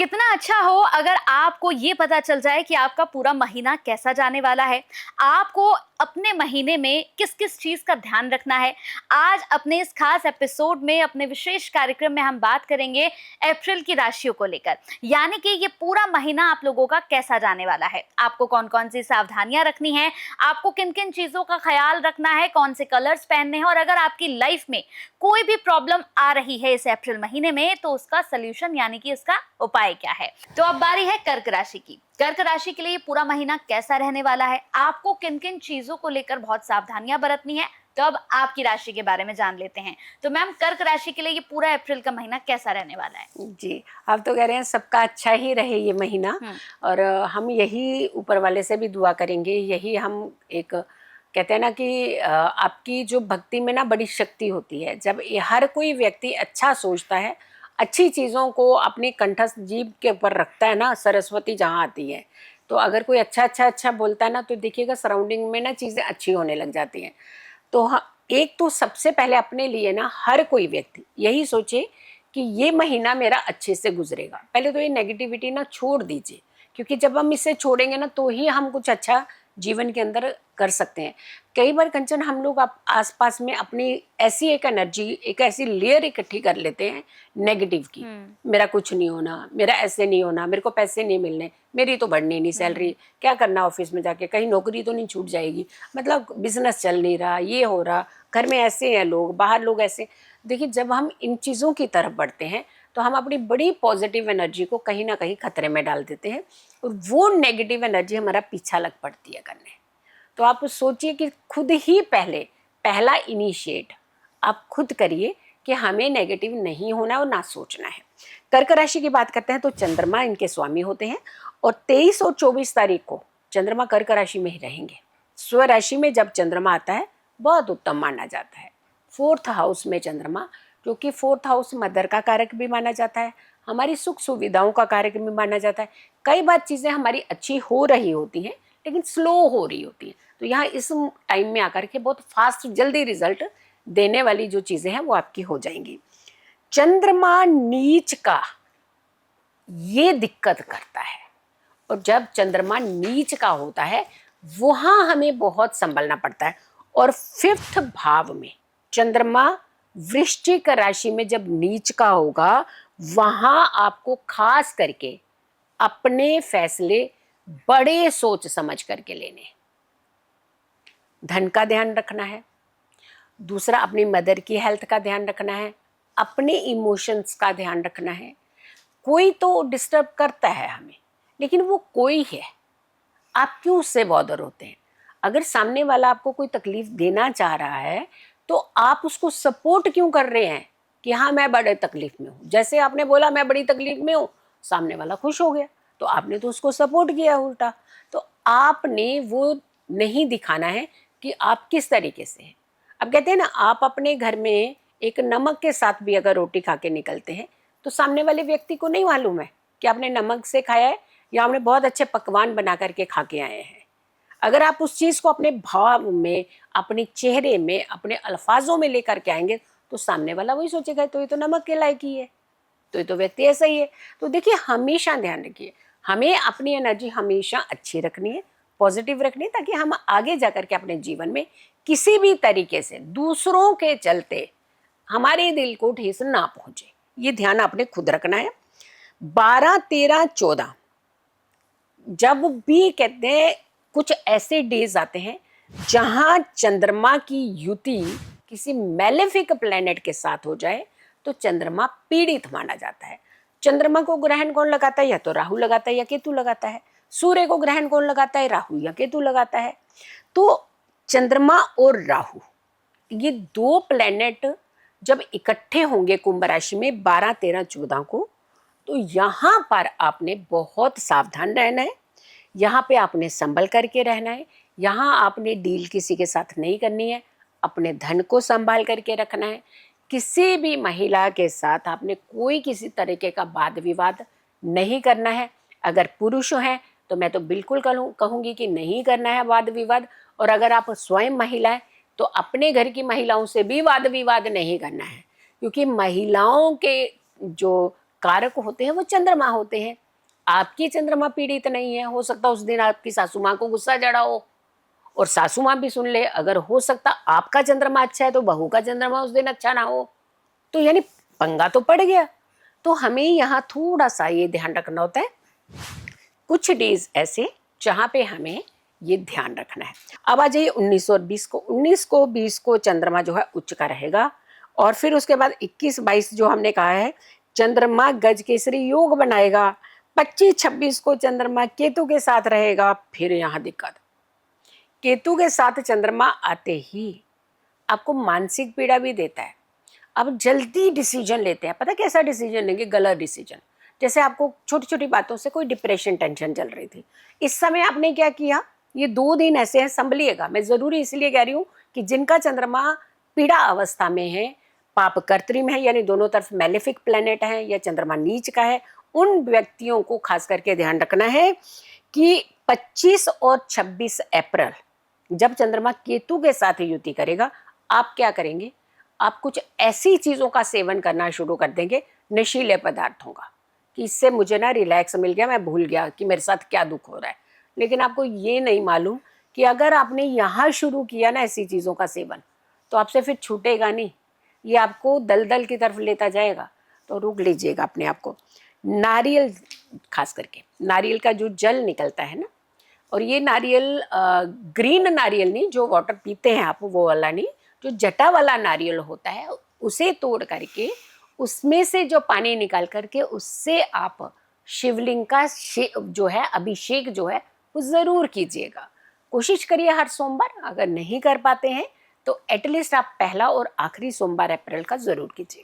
कितना अच्छा हो अगर आपको ये पता चल जाए कि आपका पूरा महीना कैसा जाने वाला है, आपको अपने महीने में किस-किस चीज़ का ध्यान रखना है। आज अपने इस खास एपिसोड में, अपने विशेष कार्यक्रम में हम बात करेंगे अप्रैल की राशियों को लेकर। यानी कि ये पूरा महीना आप लोगों का कैसा जाने वाला है, आपको कौन-कौन सी सावधानियाँ रखनी हैं, आपको किन-किन चीज़ों का ख़्याल रखना है, कौन से कलर्स पहनने हैं और अगर आपकी लाइफ में कोई भी प्रॉब्लम आ रही है इस अप्रैल महीने में तो उसका सॉल्यूशन यानी कि इसका उपाय क्या है। तो अब बारी है कर्क राशि की। कर्क राशि के लिए पूरा महीना कैसा रहने वाला है, आपको किन किन चीजों को लेकर बहुत सावधानियां बरतनी है। तो अब आपकी राशि के बारे में जान लेते हैं। तो मैम, कर्क राशि के लिए ये पूरा अप्रैल का महीना कैसा रहने वाला है? जी, आप तो कह रहे हैं सबका अच्छा ही रहे ये महीना। और हम यही ऊपर वाले से भी दुआ करेंगे। यही हम एक कहते हैं ना कि आपकी जो भक्ति में ना बड़ी शक्ति होती है। जब हर कोई व्यक्ति अच्छा सोचता है, अच्छी चीज़ों को अपनी कंठस्थ जीभ के ऊपर रखता है ना, सरस्वती जहाँ आती है। तो अगर कोई अच्छा बोलता है ना, तो देखिएगा सराउंडिंग में ना चीज़ें अच्छी होने लग जाती हैं। तो हाँ, एक तो सबसे पहले अपने लिए ना हर कोई व्यक्ति यही सोचे कि ये महीना मेरा अच्छे से गुजरेगा। पहले तो ये नेगेटिविटी ना छोड़ दीजिए, क्योंकि जब हम इसे छोड़ेंगे ना तो ही हम कुछ अच्छा जीवन के अंदर कर सकते हैं। कई बार कंचन हम लोग आसपास में अपनी ऐसी एक एनर्जी, एक ऐसी लेयर इकट्ठी कर लेते हैं नेगेटिव की। मेरा कुछ नहीं होना, मेरा ऐसे नहीं होना, मेरे को पैसे नहीं मिलने, मेरी तो बढ़नी नहीं सैलरी, क्या करना ऑफिस में जाके, कहीं नौकरी तो नहीं छूट जाएगी, मतलब बिजनेस चल नहीं रहा, ये हो रहा, घर में ऐसे हैं लोग, बाहर लोग ऐसे। देखिए, जब हम इन चीज़ों की तरफ बढ़ते हैं तो हम अपनी बड़ी पॉजिटिव एनर्जी को कहीं ना कहीं खतरे में डाल देते हैं और वो नेगेटिव एनर्जी हमारा पीछा लग पड़ती है करने। तो आप सोचिए कि खुद ही पहला इनिशिएट आप खुद करिए कि हमें नेगेटिव नहीं होना और ना सोचना है। कर्क राशि की बात करते हैं तो चंद्रमा इनके स्वामी होते हैं और 23 और 24 तारीख को चंद्रमा कर्क राशि में ही रहेंगे। स्व राशि में जब चंद्रमा आता है बहुत उत्तम माना जाता है। 4th हाउस में चंद्रमा, जो कि 4th हाउस मदर का कारक भी माना जाता है, हमारी सुख सुविधाओं का कारक भी माना जाता है। कई बार चीज़ें हमारी अच्छी हो रही होती हैं लेकिन स्लो हो रही होती हैं, तो यहाँ इस टाइम में आकर के बहुत फास्ट जल्दी रिजल्ट देने वाली जो चीज़ें हैं वो आपकी हो जाएंगी। चंद्रमा नीच का ये दिक्कत करता है, और जब चंद्रमा नीच का होता है वहाँ हमें बहुत संभलना पड़ता है। और 5th भाव में चंद्रमा वृश्चिक राशि में जब नीच का होगा, वहाँ आपको खास करके अपने फैसले बड़े सोच समझ करके लेने। धन का ध्यान रखना है, दूसरा अपनी मदर की हेल्थ का ध्यान रखना है, अपने इमोशंस का ध्यान रखना है। कोई तो डिस्टर्ब करता है हमें, लेकिन वो कोई है, आप क्यों उससे बॉदर होते हैं? अगर सामने वाला आपको कोई तकलीफ देना चाह रहा है तो आप उसको सपोर्ट क्यों कर रहे हैं कि हाँ मैं बड़े तकलीफ में हूँ। जैसे आपने बोला मैं बड़ी तकलीफ में हूँ, सामने वाला खुश हो गया, तो आपने तो उसको सपोर्ट किया उल्टा। तो आपने वो नहीं दिखाना है कि आप किस तरीके से हैं। अब कहते हैं ना, आप अपने घर में एक नमक के साथ भी अगर रोटी खा के निकलते हैं तो सामने वाले व्यक्ति को नहीं मालूम है कि आपने नमक से खाया है या आपने बहुत अच्छे पकवान बना करके खा के आए हैं। अगर आप उस चीज़ को अपने भाव में, अपने चेहरे में, अपने अल्फाजों में लेकर के आएंगे तो सामने वाला वही सोचेगा तो ये तो नमक के लायक ही है, तो ये तो व्यक्ति ऐसा ही है। तो देखिए, हमेशा ध्यान रखिए, हमें अपनी एनर्जी हमेशा अच्छी रखनी है, पॉजिटिव रखनी है, ताकि हम आगे जाकर के अपने जीवन में किसी भी तरीके से दूसरों के चलते हमारे दिल को ठेस ना पहुंचे। ये ध्यान आपने खुद रखना है। 12, 13, 14 जब भी कहते हैं कुछ ऐसे डेज आते हैं जहां चंद्रमा की युति किसी मैलेफिक प्लेनेट के साथ हो जाए तो चंद्रमा पीड़ित माना जाता है। चंद्रमा को ग्रहण कौन लगाता है? या तो राहु लगाता है या केतु लगाता है। सूर्य को ग्रहण कौन लगाता है? राहु या केतु लगाता है। तो चंद्रमा और राहु, ये 2 प्लेनेट जब इकट्ठे होंगे कुंभ राशि में 12, 13, 14 को, तो यहाँ पर आपने बहुत सावधान रहना है। यहाँ पे आपने संभल करके रहना है। यहाँ आपने डील किसी के साथ नहीं करनी है। अपने धन को संभाल करके रखना है। किसी भी महिला के साथ आपने कोई किसी तरीके का वाद विवाद नहीं करना है। अगर पुरुष हैं तो मैं तो बिल्कुल कहूँगी कि नहीं करना है वाद विवाद। और अगर आप स्वयं महिला है तो अपने घर की महिलाओं से भी वाद विवाद नहीं करना है, क्योंकि महिलाओं के जो कारक होते हैं वो चंद्रमा होते हैं। आपकी चंद्रमा पीड़ित नहीं है, हो सकता उस दिन आपकी सासू माँ को गुस्सा चढ़ा हो और सासू माँ भी सुन ले। अगर हो सकता आपका चंद्रमा अच्छा है तो बहू का चंद्रमा उस दिन अच्छा ना हो, तो यानी पंगा तो पड़ गया। तो हमें यहाँ थोड़ा सा ये ध्यान रखना होता है, कुछ डेज ऐसे जहाँ पे हमें ये ध्यान रखना है। अब आ जाइए 19 और 20 को। 19 को 20 को चंद्रमा जो है उच्च का रहेगा, और फिर उसके बाद 21-22 जो हमने कहा है चंद्रमा गज केसरी योग बनाएगा। 25-26 को चंद्रमा केतु के साथ रहेगा। फिर यहाँ दिक्कत, केतु के साथ चंद्रमा आते ही आपको मानसिक पीड़ा भी देता है। अब जल्दी डिसीजन लेते हैं, पता कैसा डिसीजन लेंगे, गलत डिसीजन। जैसे आपको छोटी छोटी बातों से कोई डिप्रेशन टेंशन चल रही थी, इस समय आपने क्या किया, ये 2 दिन ऐसे हैं, संभलिएगा। मैं जरूरी इसलिए कह रही हूँ कि जिनका चंद्रमा पीड़ा अवस्था में है, पाप कर्तरी में है, यानी दोनों तरफ मैलेफिक प्लेनेट है या चंद्रमा नीच का है, उन व्यक्तियों को खास करके ध्यान रखना है कि 25 और 26 अप्रैल जब चंद्रमा केतु के साथ युति करेगा, आप क्या करेंगे, आप कुछ ऐसी चीज़ों का सेवन करना शुरू कर देंगे, नशीले पदार्थों का, कि इससे मुझे ना रिलैक्स मिल गया, मैं भूल गया कि मेरे साथ क्या दुख हो रहा है। लेकिन आपको ये नहीं मालूम कि अगर आपने यहाँ शुरू किया ना ऐसी चीज़ों का सेवन, तो आपसे फिर छूटेगा नहीं, ये आपको दलदल की तरफ लेता जाएगा। तो रोक लीजिएगा अपने आप को। नारियल, खास करके नारियल का जो जल निकलता है ना, और ये नारियल ग्रीन नारियल नहीं, जो वाटर पीते हैं आप वो वाला नहीं, जो जटा वाला नारियल होता है, उसे तोड़ करके उसमें से जो पानी निकाल करके उससे आप शिवलिंग का जो है अभिषेक जो है वो ज़रूर कीजिएगा। कोशिश करिए हर सोमवार, अगर नहीं कर पाते हैं तो एटलीस्ट आप पहला और आखिरी सोमवार अप्रैल का ज़रूर कीजिएगा।